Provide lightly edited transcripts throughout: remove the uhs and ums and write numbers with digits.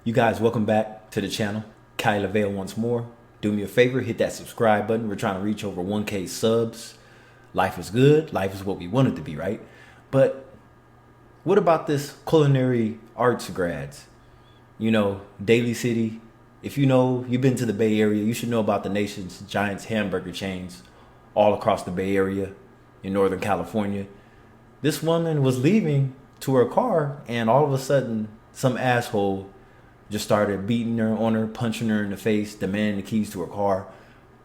You guys, welcome back to the channel. Kai LaVale once more. Do me a favor, hit that subscribe button. We're trying to reach over 1K subs. Life is good. Life is what we want it to be, right? But what about this culinary arts grads? You know, Daly City. If you know, you've been to the Bay Area, you should know about the nation's giant hamburger chains all across the Bay Area in Northern California. This woman was leaving to her car, and all of a sudden, some asshole just started beating her on her, punching her in the face, demanding the keys to her car.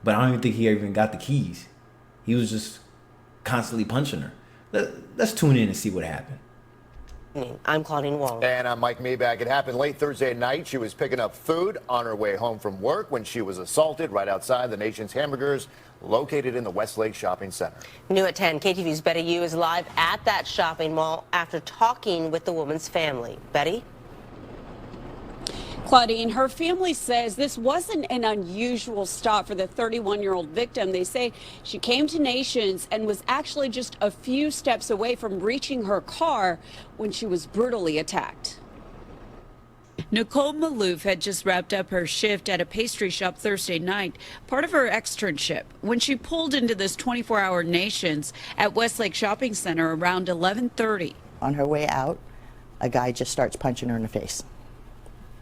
But I don't even think he even got the keys. He was just constantly punching her. Let's tune in and see what happened. I'm Claudine Wong. And I'm Mike Maybach. It happened late Thursday night. She was picking up food on her way home from work when she was assaulted right outside the nation's hamburgers located in the Westlake Shopping Center. New at 10, KTV's Betty Yu is live at that shopping mall after talking with the woman's family. Betty? Claudine, her family says this wasn't an unusual stop for the 31-year-old victim. They say she came to Nations and was actually just a few steps away from reaching her car when she was brutally attacked. Nicole Malouf had just wrapped up her shift at a pastry shop Thursday night, part of her externship, when she pulled into this 24-hour Nations at Westlake Shopping Center around 11:30. On her way out, a guy just starts punching her in the face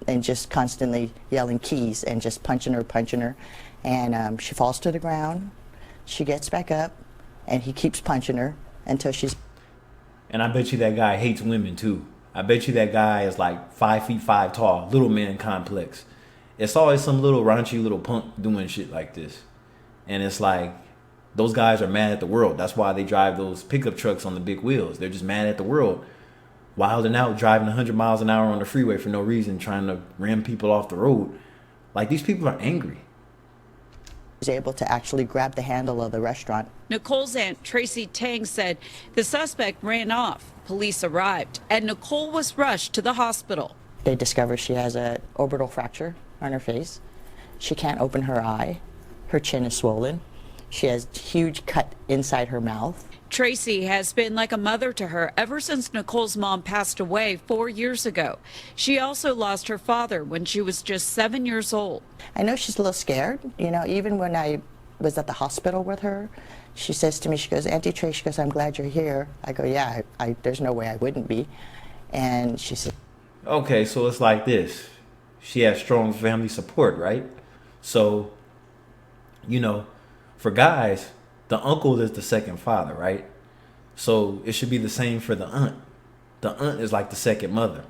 and just constantly yelling keys and just punching her. And she falls to the ground. She gets back up, and he keeps punching her until she's... And I bet you that guy hates women too. I bet you that guy is like 5'5" tall, little man complex. It's always some little raunchy little punk doing shit like this. And it's like, those guys are mad at the world. That's why they drive those pickup trucks on the big wheels. They're just mad at the world. Wilding out, driving 100 miles an hour on the freeway for no reason, trying to ram people off the road. Like, these people are angry. was able to actually grab the handle of the restaurant. Nicole's aunt, Tracy Tang, said the suspect ran off. Police arrived, and Nicole was rushed to the hospital. They discovered she has an orbital fracture on her face. She can't open her eye. Her chin is swollen. She has a huge cut inside her mouth. Tracy has been like a mother to her ever since Nicole's mom passed away 4 years ago. She also lost her father when she was just 7 years old. I know she's a little scared. You know, even when I was at the hospital with her, she says to me, she goes, Auntie Tracy, she goes, I'm glad you're here. I go, yeah, there's no way I wouldn't be. And she said, Okay, so it's like this. She has strong family support, right? So, you know, for guys, the uncle is the second father, right? So it should be the same for the aunt. The aunt is like the second mother.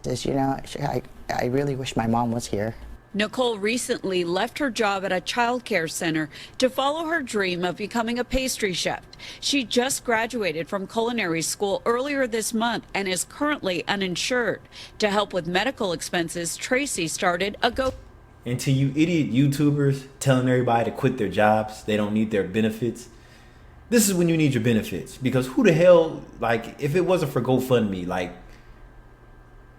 says, you know, I really wish my mom was here. Nicole recently left her job at a child care center to follow her dream of becoming a pastry chef. She just graduated from culinary school earlier this month and is currently uninsured. To help with medical expenses, Tracy started a go. And to you idiot YouTubers telling everybody to quit their jobs, they don't need their benefits. This is when you need your benefits. Because who the hell, like, if it wasn't for GoFundMe, like,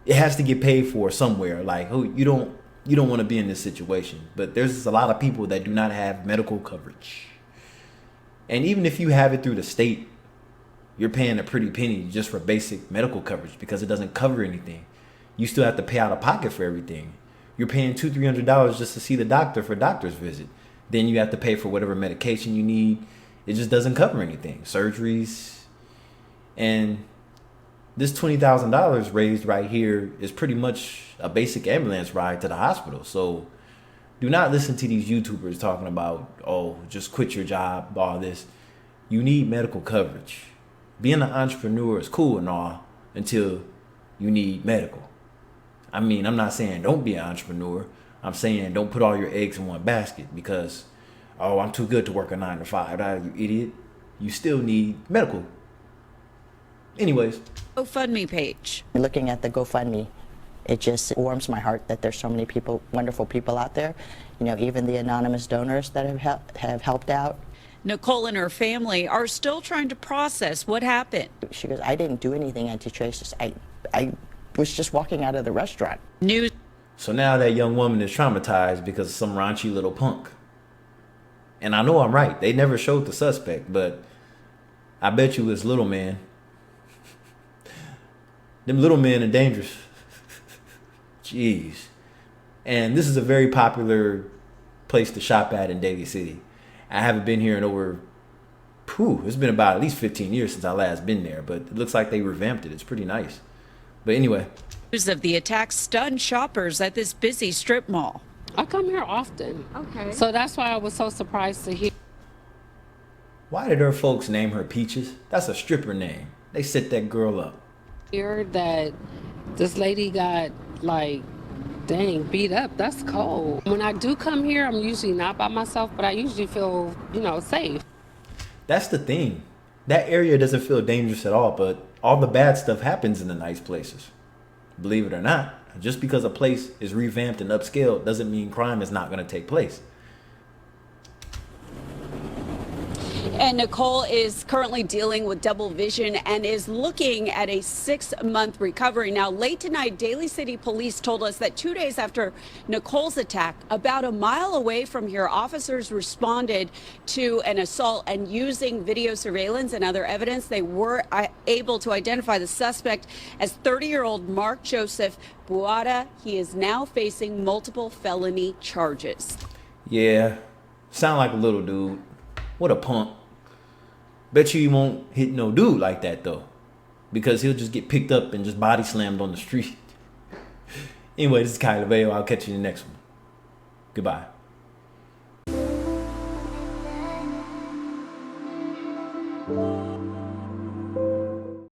it has to get paid for somewhere. Like, who you don't want to be in this situation. But there's a lot of people that do not have medical coverage. And even if you have it through the state, you're paying a pretty penny just for basic medical coverage because it doesn't cover anything. You still have to pay out of pocket for everything. You're paying $200-300 just to see the doctor for a doctor's visit. Then you have to pay for whatever medication you need. It just doesn't cover anything. Surgeries. And this $20,000 raised right here is pretty much a basic ambulance ride to the hospital. So do not listen to these YouTubers talking about, oh, just quit your job, all this. You need medical coverage. Being an entrepreneur is cool and all until you need medical. I mean, I'm not saying don't be an entrepreneur. I'm saying don't put all your eggs in one basket because, oh, I'm too good to work a 9 to 5. You idiot. You still need medical. Anyways. GoFundMe page. Looking at the GoFundMe, it just warms my heart that there's so many people, wonderful people out there. You know, even the anonymous donors that have helped out. Nicole and her family are still trying to process what happened. She goes, I didn't do anything, Auntie Tracy. I was just walking out of the restaurant. News. So now that young woman is traumatized because of some raunchy little punk. And I know I'm right. They never showed the suspect, but I bet you it's little man. Them little men are dangerous. Jeez. And this is a very popular place to shop at in Daly City. I haven't been here in over, it's been about at least 15 years since I last been there, but it looks like they revamped it. It's pretty nice. But anyway. News of the attack stunned shoppers at this busy strip mall. I come here often. Okay. So that's why I was so surprised to hear. Why did her folks name her Peaches? That's a stripper name. They set that girl up. Hear that this lady got, like, dang, beat up. That's cold. When I do come here, I'm usually not by myself, but I usually feel, safe. That's the thing. That area doesn't feel dangerous at all, but all the bad stuff happens in the nice places. Believe it or not, just because a place is revamped and upscaled doesn't mean crime is not going to take place. And Nicole is currently dealing with double vision and is looking at a 6-month recovery. Now, late tonight, Daly City police told us that 2 days after Nicole's attack, about a mile away from here, officers responded to an assault, and using video surveillance and other evidence, they were able to identify the suspect as 30-year-old Mark Joseph Buada. He is now facing multiple felony charges. Yeah, sound like a little dude. What a punk. Bet you he won't hit no dude like that, though. Because he'll just get picked up and just body slammed on the street. Anyway, this is Kyler Bayo. I'll catch you in the next one. Goodbye.